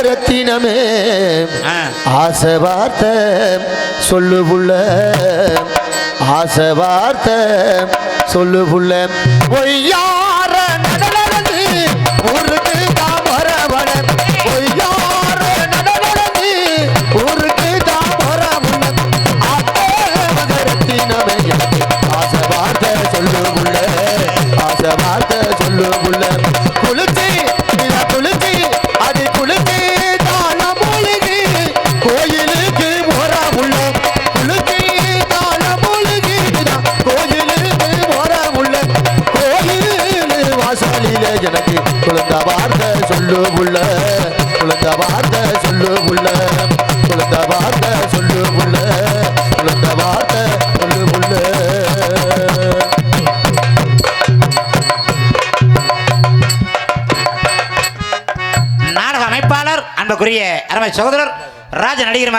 ரத்தினமே ஆசை வார்த்தை சொல்லு புள்ள ஆசை வார்த்தை சொல்லு புள்ள பொய்யார நடனி ஊருக்கு தாமரவன பொய்யார நடனி ஊருக்கு தாமரவன ரத்தினமே ஆசை வார்த்தை சொல்லு புள்ள ஆசை வார்த்தை சொல்லு புள்ள குளிச்சி குளிச்சி அது குளிச்சி தான மூலிகை கோயிலுக்கு போற உள்ள குளிச்சி தான மூலிகை கோயிலுக்கு போற உள்ள கோயில் வாசலில எனக்கு குழந்த வார்த்தை சொல்லு உள்ள குழந்த வார்த்தை சொல்லு உள்ள குழந்த வார்த்தை சொல்லு உள்ள குழந்த வார்த்தை சொல்லு உள்ள நாடக அமைப்பாளர் அன்புக்குரிய அருமை சகோதரர் ராஜ நடிகர்